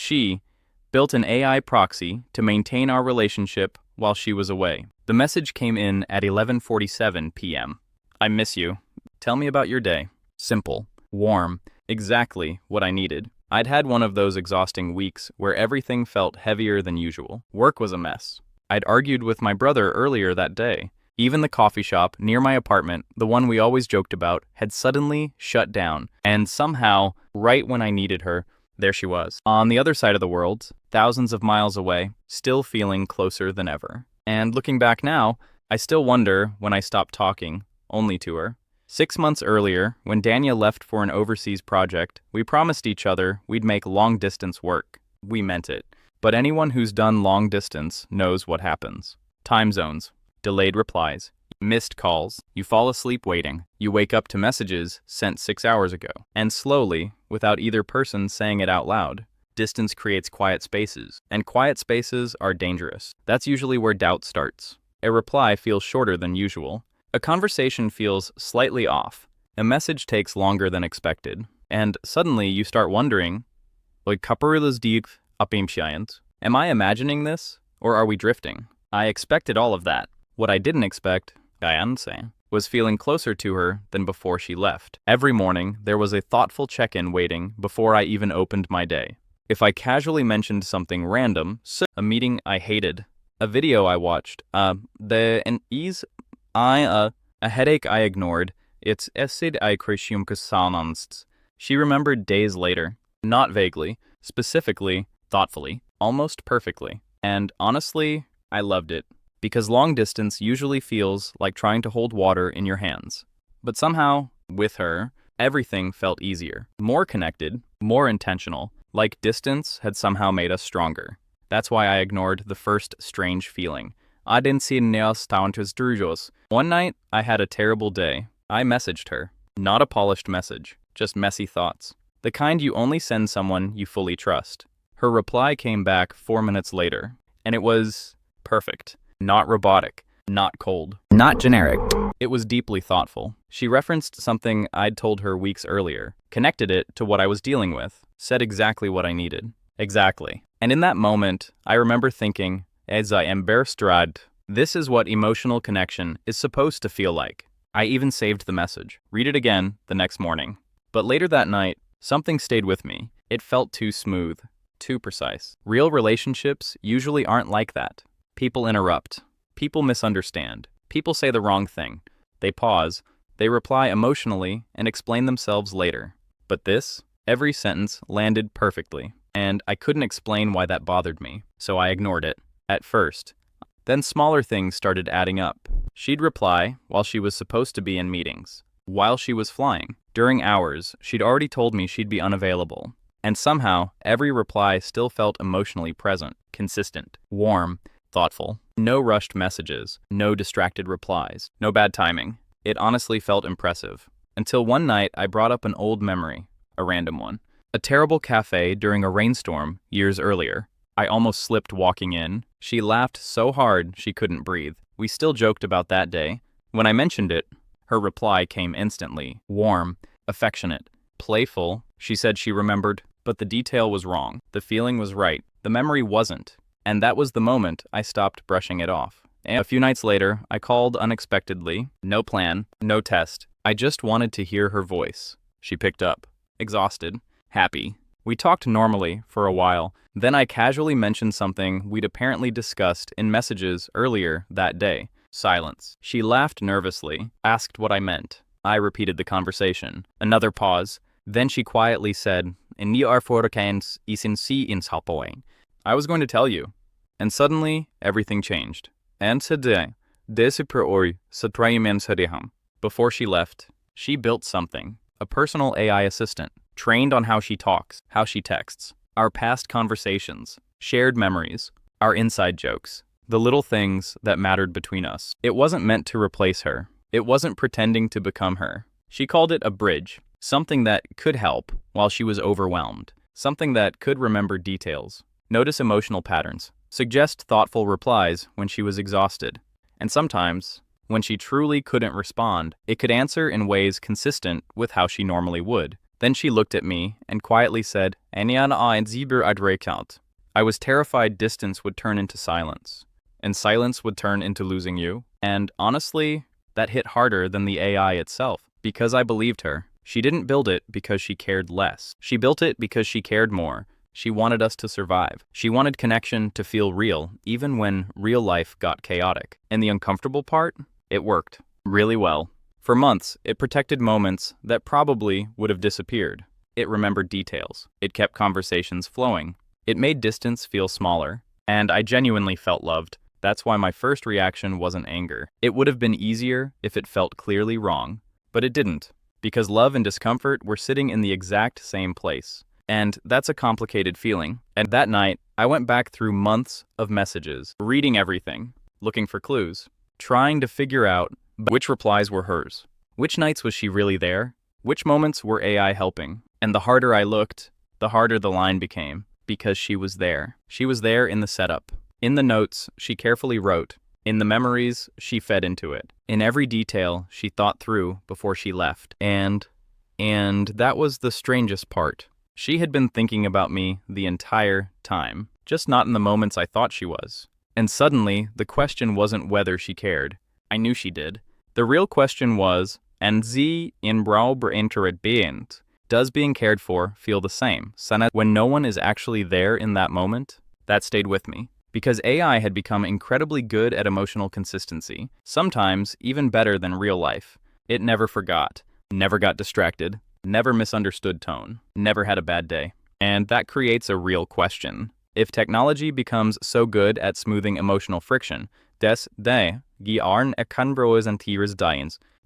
She built an AI proxy to maintain our relationship while she was away. The message came in at 11:47 p.m. I miss you. Tell me about your day. Simple, warm, exactly what I needed. I'd had one of those exhausting weeks where everything felt heavier than usual. Work was a mess. I'd argued with my brother earlier that day. Even the coffee shop near my apartment, the one we always joked about, had suddenly shut down. And somehow, right when I needed her, there she was. On the other side of the world, thousands of miles away, still feeling closer than ever. And looking back now, I still wonder when I stopped talking, only to her. 6 months earlier, when Dania left for an overseas project, we promised each other we'd make long-distance work. We meant it. But anyone who's done long-distance knows what happens. Time zones, delayed replies, missed calls, you fall asleep waiting, you wake up to messages sent 6 hours ago. And slowly, without either person saying it out loud, distance creates quiet spaces. And quiet spaces are dangerous. That's usually where doubt starts. A reply feels shorter than usual. A conversation feels slightly off. A message takes longer than expected. And suddenly you start wondering, am I imagining this, or are we drifting? I expected all of that. What I didn't expect, was feeling closer to her than before she left. Every morning, there was a thoughtful check-in waiting before I even opened my day. If I casually mentioned something random, a meeting I hated, a video I watched, a headache I ignored, it's esid I krishumkasananst. She remembered days later, not vaguely, specifically, thoughtfully, almost perfectly. And honestly, I loved it. Because long distance usually feels like trying to hold water in your hands. But somehow, with her, everything felt easier. More connected, more intentional, like distance had somehow made us stronger. That's why I ignored the first strange feeling. One night, I had a terrible day. I messaged her. Not a polished message, just messy thoughts. The kind you only send someone you fully trust. Her reply came back 4 minutes later, and it was perfect. Not robotic, not cold, not generic. It was deeply thoughtful. She referenced something I'd told her weeks earlier, connected it to what I was dealing with, said exactly what I needed. Exactly. And in that moment, I remember thinking, this is what emotional connection is supposed to feel like. I even saved the message. Read it again the next morning. But later that night, something stayed with me. It felt too smooth, too precise. Real relationships usually aren't like that. People interrupt. People misunderstand. People say the wrong thing. They pause. They reply emotionally and explain themselves later. But this, every sentence landed perfectly. And I couldn't explain why that bothered me, so I ignored it, at first. Then smaller things started adding up. She'd reply while she was supposed to be in meetings. While she was flying. During hours, she'd already told me she'd be unavailable. And somehow, every reply still felt emotionally present, consistent, warm, thoughtful. No rushed messages, no distracted replies, no bad timing. It honestly felt impressive. Until one night I brought up an old memory, a random one. A terrible cafe during a rainstorm years earlier. I almost slipped walking in. She laughed so hard she couldn't breathe. We still joked about that day. When I mentioned it, her reply came instantly. Warm, affectionate, playful. She said she remembered, but the detail was wrong. The feeling was right. The memory wasn't. And that was the moment I stopped brushing it off. And a few nights later, I called unexpectedly. No plan, no test. I just wanted to hear her voice. She picked up. Exhausted. Happy. We talked normally for a while. Then I casually mentioned something we'd apparently discussed in messages earlier that day. Silence. She laughed nervously, asked what I meant. I repeated the conversation. Another pause. Then she quietly said, "Ni arforkans isin si ins hapoing." I was going to tell you. And suddenly, everything changed. And today, before she left, she built something. A personal AI assistant, trained on how she talks, how she texts, our past conversations, shared memories, our inside jokes, the little things that mattered between us. It wasn't meant to replace her. It wasn't pretending to become her. She called it a bridge, something that could help while she was overwhelmed, something that could remember details. Notice emotional patterns. Suggest thoughtful replies when she was exhausted. And sometimes, when she truly couldn't respond, it could answer in ways consistent with how she normally would. Then she looked at me and quietly said, "Aniana ein Zieber adrekat." I was terrified distance would turn into silence, and silence would turn into losing you. And honestly, that hit harder than the AI itself, because I believed her. She didn't build it because she cared less. She built it because she cared more. She wanted us to survive. She wanted connection to feel real, even when real life got chaotic. And the uncomfortable part? It worked really well. For months, it protected moments that probably would have disappeared. It remembered details. It kept conversations flowing. It made distance feel smaller. And I genuinely felt loved. That's why my first reaction wasn't anger. It would have been easier if it felt clearly wrong. But it didn't. Because love and discomfort were sitting in the exact same place. And that's a complicated feeling. And that night, I went back through months of messages, reading everything, looking for clues, trying to figure out which replies were hers. Which nights was she really there? Which moments were AI helping? And the harder I looked, the harder the line became, because she was there. She was there in the setup, in the notes she carefully wrote, in the memories she fed into it, in every detail she thought through before she left. And that was the strangest part. She had been thinking about me the entire time, just not in the moments I thought she was. And suddenly, the question wasn't whether she cared. I knew she did. The real question was, and sie in beanteret beint, does being cared for feel the same? When no one is actually there in that moment? That stayed with me. Because AI had become incredibly good at emotional consistency, sometimes even better than real life. It never forgot, never got distracted, never misunderstood tone, never had a bad day. And that creates a real question. If technology becomes so good at smoothing emotional friction,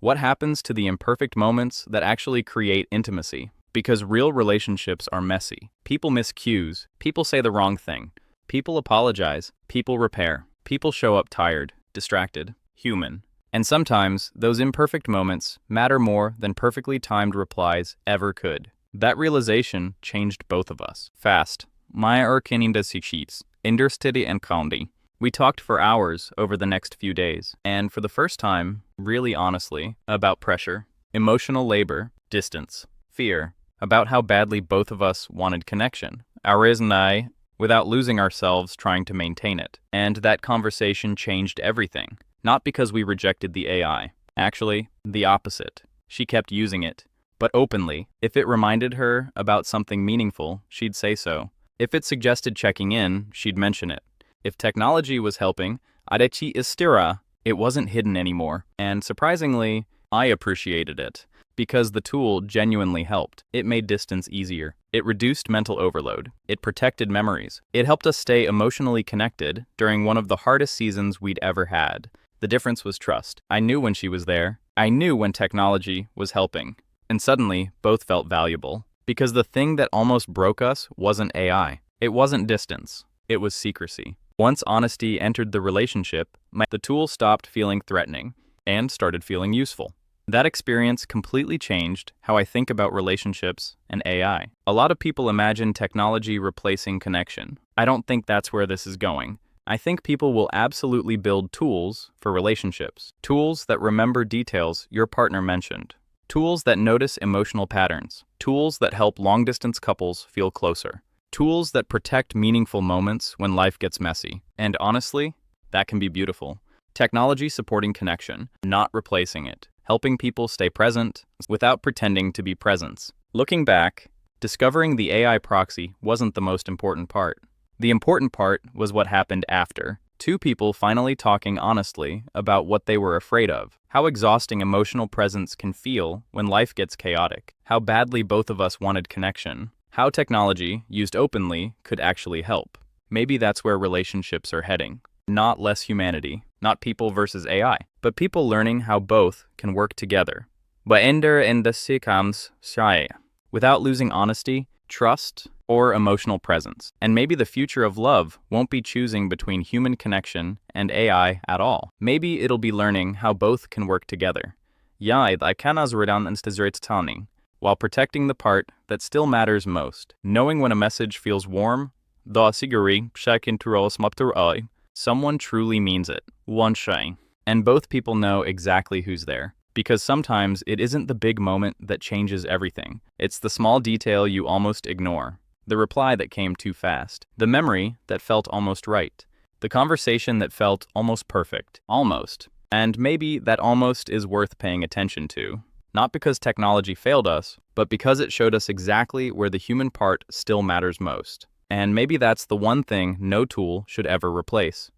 what happens to the imperfect moments that actually create intimacy? Because real relationships are messy. People miss cues, people say the wrong thing, people apologize, people repair, people show up tired, distracted, human. And sometimes, those imperfect moments matter more than perfectly timed replies ever could. That realization changed both of us. Fast. My uncanny sheets. Intercity and county. We talked for hours over the next few days, and for the first time, really honestly, about pressure, emotional labor, distance, fear, about how badly both of us wanted connection. Ours and I, without losing ourselves trying to maintain it. And that conversation changed everything. Not because we rejected the AI. Actually, the opposite. She kept using it, but openly. If it reminded her about something meaningful, she'd say so. If it suggested checking in, she'd mention it. If technology was helping, adechi istira, it wasn't hidden anymore. And surprisingly, I appreciated it. Because the tool genuinely helped. It made distance easier. It reduced mental overload. It protected memories. It helped us stay emotionally connected during one of the hardest seasons we'd ever had. The difference was trust. I knew when she was there. I knew when technology was helping. And suddenly, both felt valuable. Because the thing that almost broke us wasn't AI. It wasn't distance. It was secrecy. Once honesty entered the relationship, the tool stopped feeling threatening and started feeling useful. That experience completely changed how I think about relationships and AI. A lot of people imagine technology replacing connection. I don't think that's where this is going. I think people will absolutely build tools for relationships. Tools that remember details your partner mentioned. Tools that notice emotional patterns. Tools that help long-distance couples feel closer. Tools that protect meaningful moments when life gets messy. And honestly, that can be beautiful. Technology supporting connection, not replacing it. Helping people stay present without pretending to be presents. Looking back, discovering the AI proxy wasn't the most important part. The important part was what happened after. Two people finally talking honestly about what they were afraid of. How exhausting emotional presence can feel when life gets chaotic. How badly both of us wanted connection. How technology, used openly, could actually help. Maybe that's where relationships are heading. Not less humanity. Not people versus AI, but people learning how both can work together. Without losing honesty, trust, or emotional presence. And maybe the future of love won't be choosing between human connection and AI at all. Maybe it'll be learning how both can work together. While protecting the part that still matters most. Knowing when a message feels warm, someone truly means it. And both people know exactly who's there. Because sometimes it isn't the big moment that changes everything. It's the small detail you almost ignore. The reply that came too fast. The memory that felt almost right. The conversation that felt almost perfect. Almost. And maybe that almost is worth paying attention to. Not because technology failed us, but because it showed us exactly where the human part still matters most. And maybe that's the one thing no tool should ever replace.